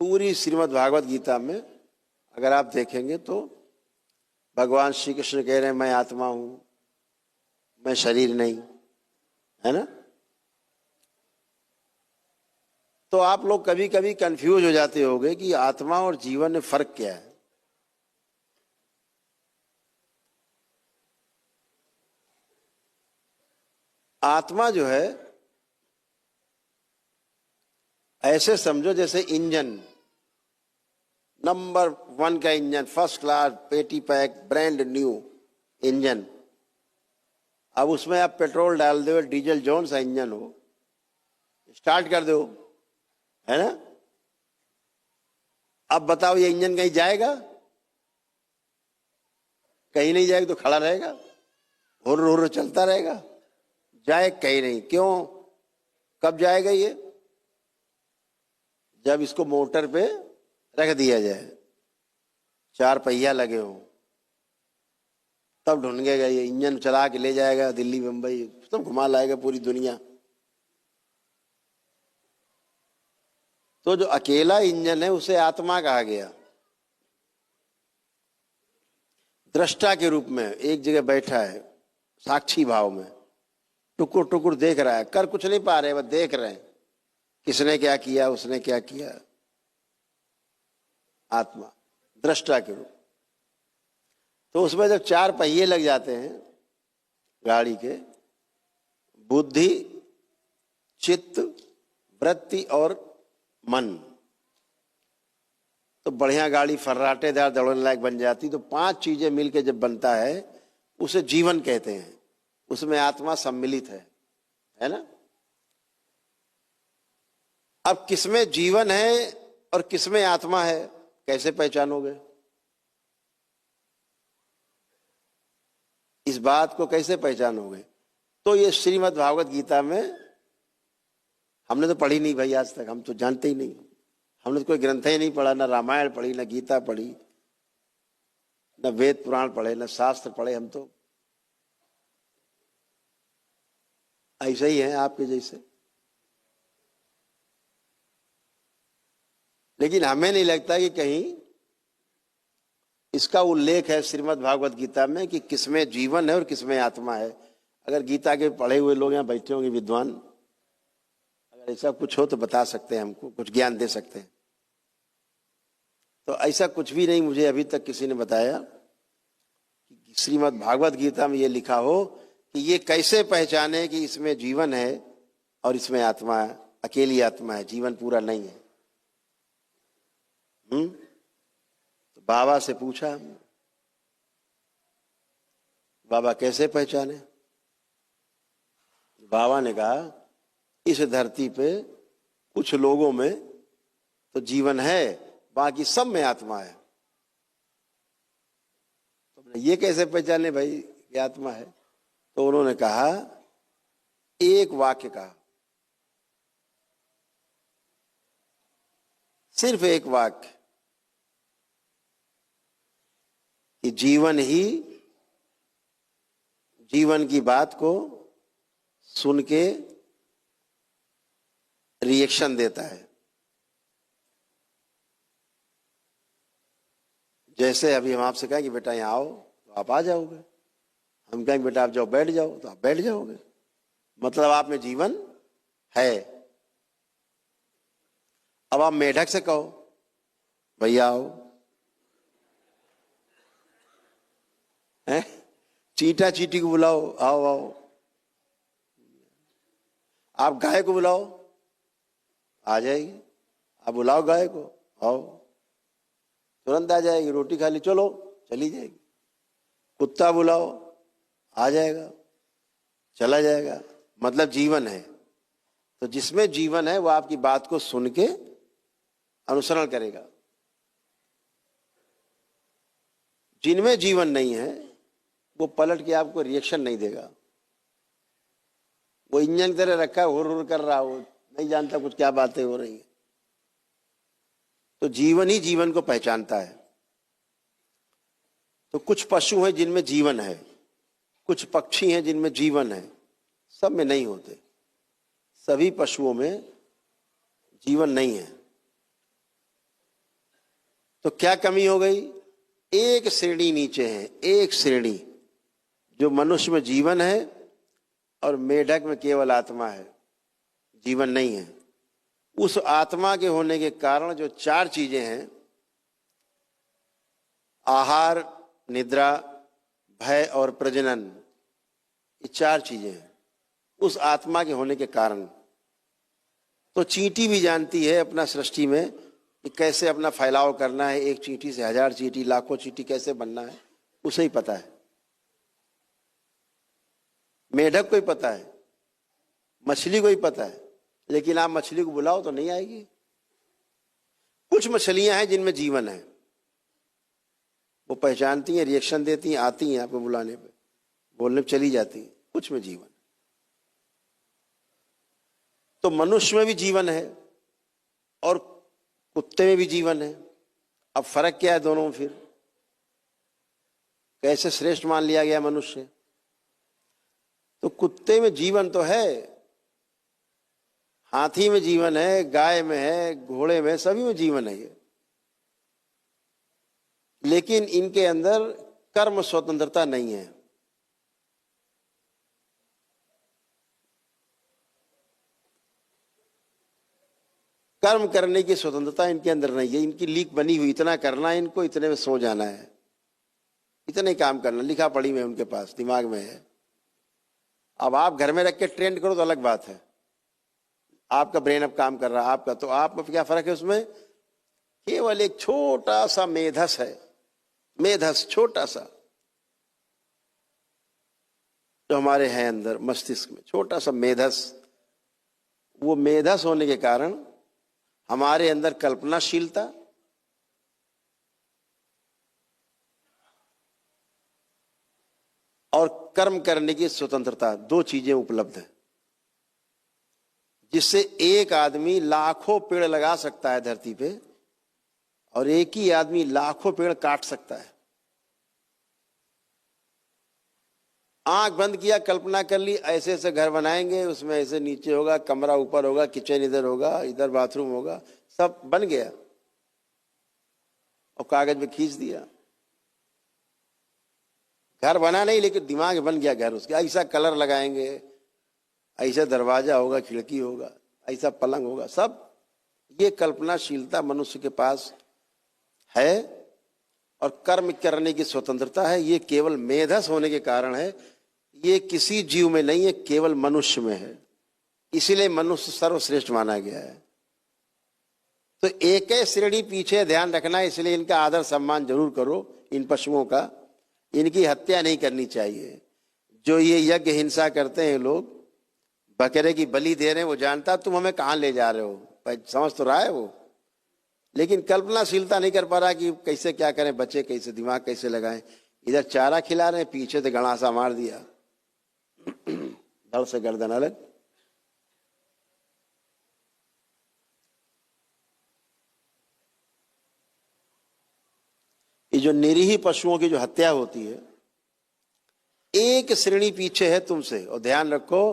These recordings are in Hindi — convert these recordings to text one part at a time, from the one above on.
पूरी श्रीमद् भागवत गीता में अगर आप देखेंगे तो भगवान श्री कृष्ण कह रहे हैं मैं आत्मा हूं, मैं शरीर नहीं, है ना। तो आप लोग कभी कभी कंफ्यूज हो जाते होंगे कि आत्मा और जीवन में फर्क क्या है। आत्मा जो है ऐसे समझो जैसे इंजन, नंबर 1 का इंजन, फर्स्ट क्लास, पेटी पैक, ब्रांड न्यू इंजन। अब उसमें आप पेट्रोल डाल दो, डीजल जौन सा इंजन हो, स्टार्ट कर दो, है ना। अब बताओ ये इंजन कहीं जाएगा? कहीं नहीं जाएगा, तो खड़ा रहेगा, हुर्र हुर्र चलता रहेगा, जाए कहीं नहीं। क्यों? कब जाएगा ये? जब इसको मोटर पे रख दिया जाए, 4 पहिया लगे हों, तब ढूंढेगा ये। इंजन चला के ले जाएगा दिल्ली मुंबई, सब घुमा लाएगा पूरी दुनिया। तो जो अकेला इंजन है उसे आत्मा कहा गया। दृष्टा के रूप में एक जगह बैठा है, साक्षी भाव में, टुकुर टुकुर देख रहा है, कर कुछ नहीं पा रहे, बस देख रहे हैं किसने क्या किया, उसने क्या किया। आत्मा दृष्टा के रूप। तो उसमें जब 4 पहिए लग जाते हैं गाड़ी के, बुद्धि, चित्त, वृत्ति और मन, तो बढ़िया गाड़ी फर्राटेदार दौड़ने लायक बन जाती। तो 5 चीजें मिलके जब बनता है उसे जीवन कहते हैं। उसमें आत्मा सम्मिलित है ना। अब किसमें जीवन है और किसमें आत्मा है, कैसे पहचानोगे? इस बात को कैसे पहचानोगे? तो ये श्रीमद् भागवत गीता में हमने तो पढ़ी नहीं भाई आज तक, हम तो जानते ही नहीं। हमने तो कोई ग्रंथ ही नहीं पढ़ा, ना रामायण पढ़ी, ना गीता पढ़ी, न वेद पुराण पढ़े, न शास्त्र पढ़े। हम तो ऐसे ही हैं आपके जैसे। लेकिन हमें नहीं लगता कि कहीं इसका उल्लेख है श्रीमद् भागवत गीता में कि किसमें जीवन है और किसमें आत्मा है। अगर गीता के पढ़े हुए लोग यहाँ बैठे होंगे विद्वान, अगर ऐसा कुछ हो तो बता सकते हैं, हमको कुछ ज्ञान दे सकते हैं। तो ऐसा कुछ भी नहीं, मुझे अभी तक किसी ने बताया कि श्रीमद् भागवत गीता में ये लिखा हो कि ये कैसे पहचाने कि इसमें जीवन है और इसमें आत्मा है, अकेली आत्मा है, जीवन पूरा नहीं है। तो बाबा से पूछा, बाबा कैसे पहचाने? बाबा ने कहा इस धरती पे कुछ लोगों में तो जीवन है, बाकी सब में आत्मा है। तो ये कैसे पहचाने भाई ये आत्मा है? तो उन्होंने कहा, एक वाक्य कहा, सिर्फ एक वाक्य, कि जीवन ही जीवन की बात को सुन के रिएक्शन देता है। जैसे अभी हम आपसे कहें कि बेटा यहाँ आओ तो आप आ जाओगे, हम कहेंगे बेटा आप जाओ बैठ जाओ तो आप बैठ जाओगे, मतलब आप में जीवन है। अब आप मेढक से कहो भैया आओ, है? चींटा चींटी को बुलाओ आओ आओ, आप गाय को बुलाओ आ जाएगी, आप बुलाओ गाय को आओ तुरंत आ जाएगी, रोटी खा ली चलो चली जाएगी। कुत्ता बुलाओ आ जाएगा चला जाएगा, मतलब जीवन है। तो जिसमें जीवन है वो आपकी बात को सुन के अनुसरण करेगा। जिनमें जीवन नहीं है वो पलट के आपको रिएक्शन नहीं देगा। वो इंजन की तरह रखा है, हुर हुर कर रहा हो, नहीं जानता कुछ क्या बातें हो रही है। तो जीवन ही जीवन को पहचानता है। तो कुछ पशु हैं जिनमें जीवन है, कुछ पक्षी हैं जिनमें जीवन है, सब में नहीं होते। सभी पशुओं में जीवन नहीं है। तो क्या कमी हो गई? एक श्रेणी नीचे है, एक श्रेणी जो मनुष्य में जीवन है और मेढक में केवल आत्मा है, जीवन नहीं है। उस आत्मा के होने के कारण जो चार चीजें हैं, आहार, निद्रा, भय और प्रजनन, ये चार चीजें हैं उस आत्मा के होने के कारण। तो चींटी भी जानती है अपना सृष्टि में कि कैसे अपना फैलाव करना है, एक चींटी से 1000 चींटी, लाखों चींटी कैसे बनना है, उसे ही पता है। मेढक को ही पता है, मछली को ही पता है, लेकिन आप मछली को बुलाओ तो नहीं आएगी। कुछ मछलियां हैं जिनमें जीवन है, वो पहचानती हैं, रिएक्शन देती हैं, आती हैं आपको बुलाने पे, बोलने पे चली जाती हैं, कुछ में जीवन। तो मनुष्य में भी जीवन है और कुत्ते में भी जीवन है। अब फर्क क्या है दोनों में? फिर कैसे श्रेष्ठ मान लिया गया मनुष्य? तो कुत्ते में जीवन तो है, हाथी में जीवन है, गाय में है, घोड़े में, सभी में जीवन है ये, लेकिन इनके अंदर कर्म स्वतंत्रता नहीं है। कर्म करने की स्वतंत्रता इनके अंदर नहीं है। इनकी लीक बनी हुई, इतना करना है इनको, इतने में सो जाना है, इतना ही काम करना, लिखा पढ़ी में उनके पास दिमाग में है। अब आप घर में रख के ट्रेंड करो तो अलग बात है, आपका ब्रेन अब काम कर रहा है आपका, तो आपको क्या फर्क है उसमें? केवल एक छोटा सा मेधस है, मेधस छोटा सा जो हमारे हैं अंदर मस्तिष्क में, छोटा सा मेधस। वो मेधस होने के कारण हमारे अंदर कल्पनाशीलता और कर्म करने की स्वतंत्रता, दो चीजें उपलब्ध है, जिससे एक आदमी लाखों पेड़ लगा सकता है धरती पे और एक ही आदमी लाखों पेड़ काट सकता है। आंख बंद किया, कल्पना कर ली, ऐसे ऐसे घर बनाएंगे, उसमें ऐसे नीचे होगा, कमरा ऊपर होगा, किचन इधर होगा, इधर बाथरूम होगा, सब बन गया और कागज में खींच दिया। घर बना नहीं, लेकिन दिमाग बन गया घर उसके, ऐसा कलर लगाएंगे, ऐसा दरवाजा होगा, खिड़की होगा, ऐसा पलंग होगा, सब ये कल्पनाशीलता मनुष्य के पास है और कर्म करने की स्वतंत्रता है। ये केवल मेधस होने के कारण है, ये किसी जीव में नहीं है, केवल मनुष्य में है। इसीलिए मनुष्य सर्वश्रेष्ठ माना गया है। तो एक श्रेणी पीछे ध्यान रखना, इसलिए इनका आदर सम्मान जरूर करो। इन पशुओं का, इनकी हत्या नहीं करनी चाहिए। जो ये यज्ञ हिंसा करते हैं लोग, बकरे की बलि दे रहे हैं, वो जानता तुम हमें कहां ले जा रहे हो, समझ तो रहा है वो, लेकिन कल्पनाशीलता नहीं कर पा रहा कि कैसे क्या करें, बच्चे कैसे, दिमाग कैसे लगाएं। इधर चारा खिला रहे हैं, पीछे से गड़ासा मार दिया, धड़ से गर्दन अलग। ये जो निरीह पशुओं की जो हत्या होती है, एक श्रेणी पीछे है तुमसे। और ध्यान रखो,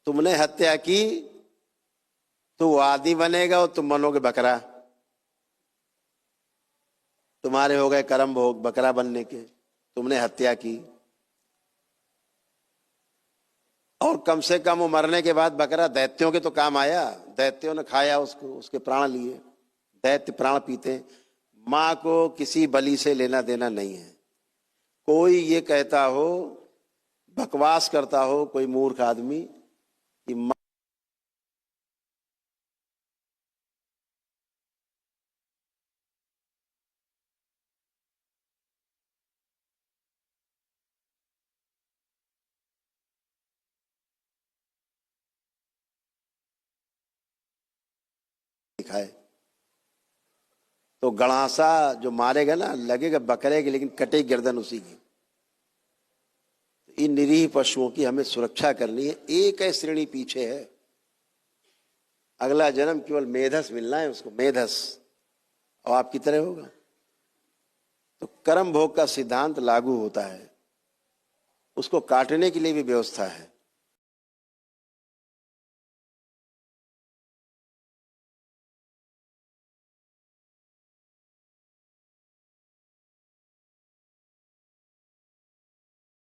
तुमने हत्या की तो वो आदमी बनेगा और तुम बनोगे बकरा। तुम्हारे हो गए कर्म भोग बकरा बनने के, तुमने हत्या की। और कम से कम वो मरने के बाद बकरा दैत्यों के तो काम आया, दैत्यों ने खाया उसको, उसके प्राण लिए, दैत्य प्राण पीते। मां को किसी बलि से लेना देना नहीं है। कोई ये कहता हो, बकवास करता हो कोई मूर्ख आदमी कि मां दिखाए तो गड़ासा जो मारेगा ना, लगेगा बकरे की, लेकिन कटे गर्दन उसी की। इन निरीह पशुओं की हमें सुरक्षा करनी है। एक है श्रेणी पीछे है, अगला जन्म केवल मेधस मिलना है उसको, मेधस, और आपकी तरह होगा। तो कर्म भोग का सिद्धांत लागू होता है, उसको काटने के लिए भी व्यवस्था है।